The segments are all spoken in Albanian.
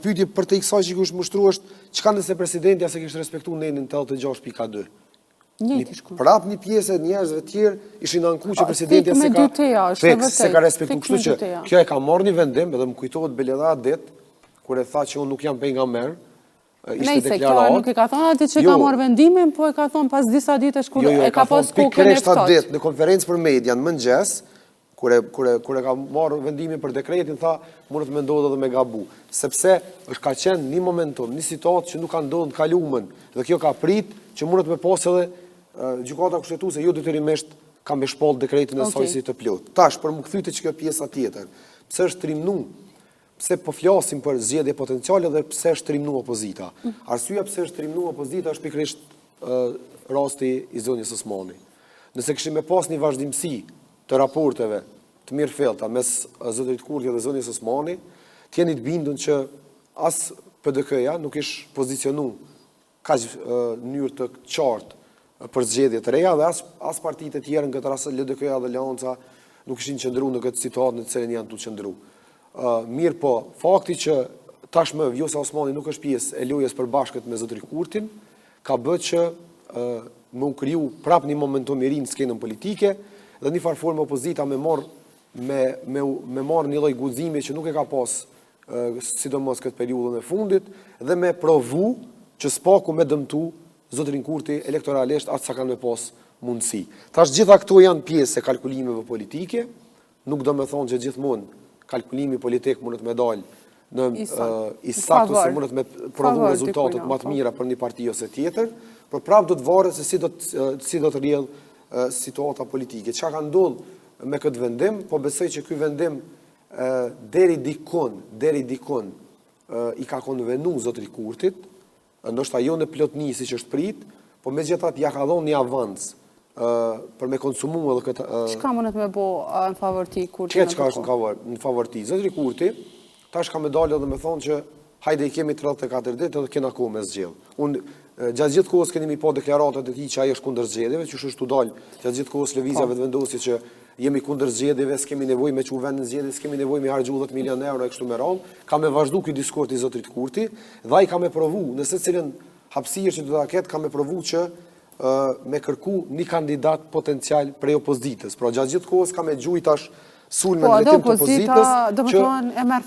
pyetje për të kësaj që është mushtruar është çka nëse presidenti as e kishte respektuar nenin 86.2. Prap një pjesë e njerëzve të tjerë ishin ankuar që presidenti se ka respektuar, kështu që kjo e ka marrë një vendim, edhe më kujtohet Beledha det kur e tha që unë nuk jam pejgamber. Nejse, kjo nuk e ka thonë aty që ka marrë vendimin, po e ka thonë pas disa ditësh kur e ka pas kokën e ftohtë. Në konferencë për media në mëngjes, kur e ka marrë vendimin për dekretin, tha mundet me ndodhë edhe me gabu, sepse është ka qenë një momentum, një situatë që nuk ka ndodhur në kaluamën, dhe kjo ka prit që mundet me pas edhe gjykata kushtetuese jo detyrimisht ka me shpall dekretin e saj si të plot. Tash për më kthyte që kjo pjesa tjetër, pse është trimnu? Pse po flasim për zgjedhje potenciale dhe pse është trimnu opozita? Arsyeja pse është trimnu opozita është pikërisht rasti i zonjës Osmani. Nëse kishim pas një vazhdimsi të raporteve të mirëfillta mes zotërit Kurti dhe zonjës Osmani, të jeni të bindur që as PDK-ja nuk ish pozicionu kaq në mënyrë të qartë për zgjedhje të reja dhe as partitë e tjera në këtë rast LDK-ja dhe Leonca nuk ishin qëndruar në këtë situatë në të cilën janë qëndruar. Mirë po, fakti që tashmë Vjosa Osmani nuk është pjesë e lojës përbashkët me zotërin Kurtin, ka bërë që më u kriju prap një momentum i ri në skenën politike dhe një farë formë opozita me marrë një lloj guximi që nuk e ka pas sidomos këtë periudhën e fundit dhe me provu që s'paku me dëmtu zotërin Kurti elektoralisht atë sa kanë me pas mundësi. Tash gjitha këto janë pjesë e kalkulimeve politike, nuk do me thonë që gjithmonë kalkulimi politik mundet me dalë në i saktë ose mundet me provu rezultatet më të mira për një parti ose tjetër, por prapë do të varet se si do të rrjedh situata politike. Çka ka ndodhur me këtë vendim, po besoj që ky vendim deri dikon i ka konvenu zotërit Kurtit, ndoshta jo në plotësi siç është prit, po megjithatë ja ka dhënë një avans për me konsumu edhe këtë... Çka mundet me bo në favor ti Kurti? Çka është në favor ti? Zotëri Kurti, tash ka me dalë edhe me thonë që hajde i kemi 34 ditë edhe kena kohë me zgjedhje. Unë gjatë gjithë kohës keni mi po deklaratat e tij që ai është kundër zgjedhjeve, që është u dalë gjatë gjithë kohës lëvizjave të vendosjes që jemi kundër zgjedhjeve, s'kemi nevojë me çu vendin zgjedhje, s'kemi nevojë me harxhu 10 milion euro e kështu me radhë. Ka me vazhdu ky diskurs i zotërit Kurti dhe ai ka me provu në secilën hapësirë që do ta ketë, ka me provu që me kërku një kandidat potencial prej opozitës. Pra gjatë gjithë kohës ka me gjujtash sulme në drejtim të opozitës që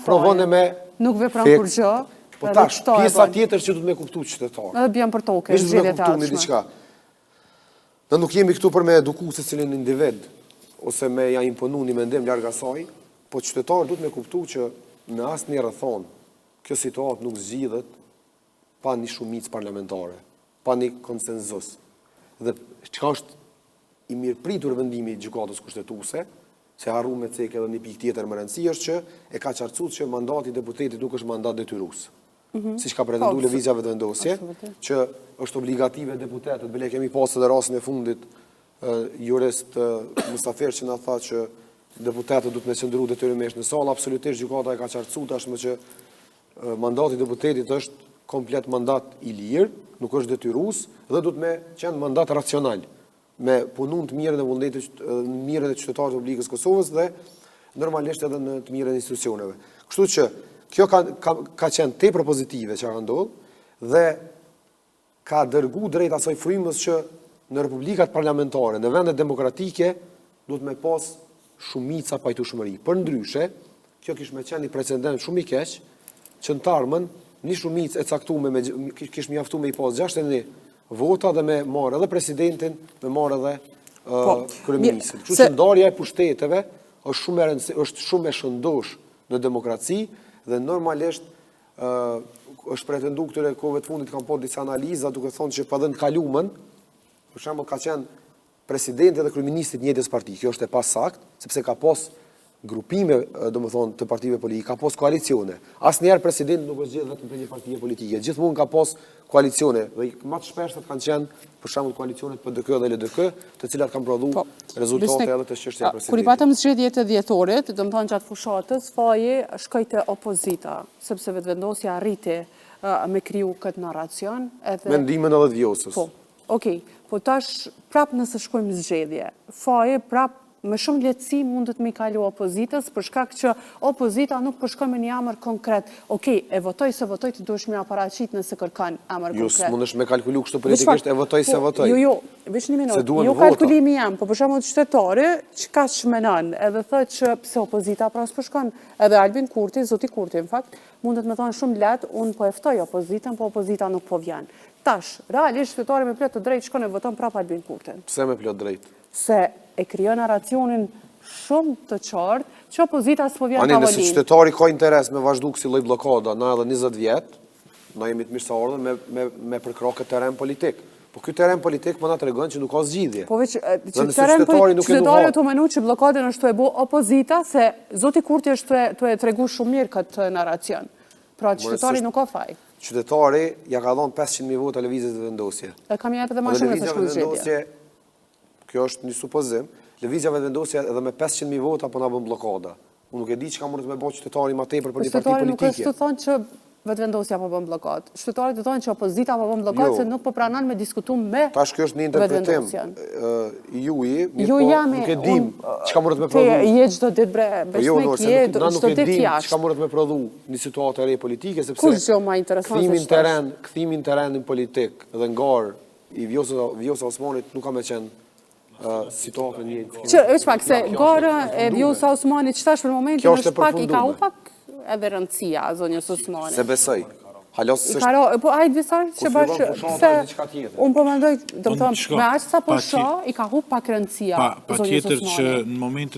provon e me nuk vepron kur gjë. Po tash, pjesa tjetër që du të me kuptu qytetarë. Edhe bjen për toke, zgjedhjet e ardhshme. Ne nuk jemi këtu për me eduku se cilin individ, ose me ja imponu një mendim larg asaj, po qytetarë du të me kuptu që në asë një rrethon, kjo situatë nuk zgjidhet pa një shumicë parlamentare, pa një konsenzus. Dhe çka është i mirëpritur vendimi i gjykatës kushtetuese, se harru me cek edhe një pikë tjetër më rëndësi është që e ka qartësuar që mandati i deputetit nuk është mandat detyrues. Siç ka pretenduar lëvizjave të vendosje, që është obligative deputetët, bile kemi pasur edhe rastin e fundit jurist Mustafer që na tha që deputetët duhet të qëndruan detyrimisht në sallë, absolutisht gjykata e ka qartësuar tashmë që mandati i deputetit është komplet mandat i lirë, nuk është detyrues dhe duhet me qenë mandat racional, me punun të mirën e vullnetit, mirën e qytetarëve të Republikës Kosovës dhe normalisht edhe në të mirën e institucioneve. Kështu që kjo ka qenë tepër pozitive që ka ndodhur dhe ka dërgu drejt asaj frymës që në republikat parlamentare, në vendet demokratike, duhet me pas shumica pajtueshmëri. Përndryshe, kjo kish me qenë një precedent shumë i keq, që në tarmën një shumicë e caktuar kish mjaftuar me i pas 61 vota dhe me marrë edhe presidentin, me marrë edhe kryeministrin. Kështu që ndarja e pushteteve është shumë e shëndosh në demokraci dhe normalisht është pretendu këtyre kohëve të fundit kanë po disa analiza duke thonë që pa dhe në kaluamën, për shembull ka qenë presidenti dhe kryeministri të njëjtës parti. Kjo është e pasakt, sepse ka pas grupime, domethënë, të partive politike, ka pas koalicione. Asnjëherë presidenti nuk është zgjedhur vetëm për një parti politike. Gjithmonë ka pas koalicione dhe më të shpeshtat kanë qenë për shembull koalicionet PDK dhe LDK, të cilat kanë prodhuar rezultate edhe të çështjes presidentit. Kur i patëm zgjedhjet e dhjetorit, domethënë gjatë fushatës, faji shkoi te opozita, sepse vetëvendosja arriti me kriju këtë narracion edhe mendimin edhe të Vjosës. Po. Okej, po tash prap nëse shkojmë zgjedhje, faji prap me shumë lehtësi mundet me i kalu opozitës, për shkak që opozita nuk përshkon me një emër konkret. Okej, e votoj se votoj të duhesh me aparaqit nëse kërkan emër Jo, konkret. s'mundesh me kalkulu kështu politikisht, e votoj se votoj. Jo, veç një Se minutë. duhen Jo vota. kalkulimi jam, po për shembull qytetari që ka shmenon, edhe thotë që pse opozita pra s'përshkon, edhe Albin Kurti, zoti Kurti, në fakt, mundet me thonë shumë lehtë, unë po eftoj opozitën, po opozita nuk po vjen. Tash, realisht qytetari me plot të drejtë shkon e voton prapë Albin Kurtin. Pse me plot drejt? Se e krijon narracionin shumë të qartë që opozita s'po vjen Ani, nëse tavolinë. qytetari ka interes me vazhdu kësi lloj blokada, na edhe 20 vjet, na jemi të mirë sa ardhur me përkra këtë teren politik. Po ky teren politik po na tregon që nuk ka zgjidhje. Po veç Dhe nëse qytetari nuk e qytetari duhat. të menu që blokadën është të e bo opozita, se zoti Kurti është të e tregu shumë mirë këtë narracion. Pra qytetari nuk ka faj. Qytetari ja ka dhënë 500.000 vota lëvizjes dhe vendosje. E kam jepë edhe ma Edhe shumë nëse lëvizjave shkruaj dhe zgjedhje. vendosje, kjo është një supozim, lëvizjave dhe vendosje edhe me 500.000 vota po na bën blokada. Unë nuk e di çka mundet me bëj qytetari më tepër për një parti Qytetari nuk është politike. të thonë që vetëvendosja po bën blokad. Qytetari të thonë që opozita po bën blokad Jo. se nuk po pranon me diskutu me Tash kjo është një interpretim vetëvendosjen. juji, mirë Jo po jam nuk e dim çka mundet me Te prodhu. je çdo ditë bre, Po jo, besnik nëse je na nuk çdo e ditë dim jashtë. çka mundet me prodhu një situatë e re politike, sepse Kur gjë ma intereson se ç'tash. kthimin terenin politik dhe ngar i Vjosa Osmanit nuk ka me qenë situatë një. Që është pak se gara e Vjosa Osmanit që tash për momentin Kjo është është pak i ka u përfundume. pak edhe rëndësia zonjës Osmanit. Se besoj. Halos I s'është karo, po ajtë visar që Kur bashkë, fillon fushata, se diçka tjetër. unë po mendoj, do të Unë thonë, shko, me aq sa po pa shoh, i ka hu pak rëndësia Pa zonjës tjetër që Osmanit. në momentin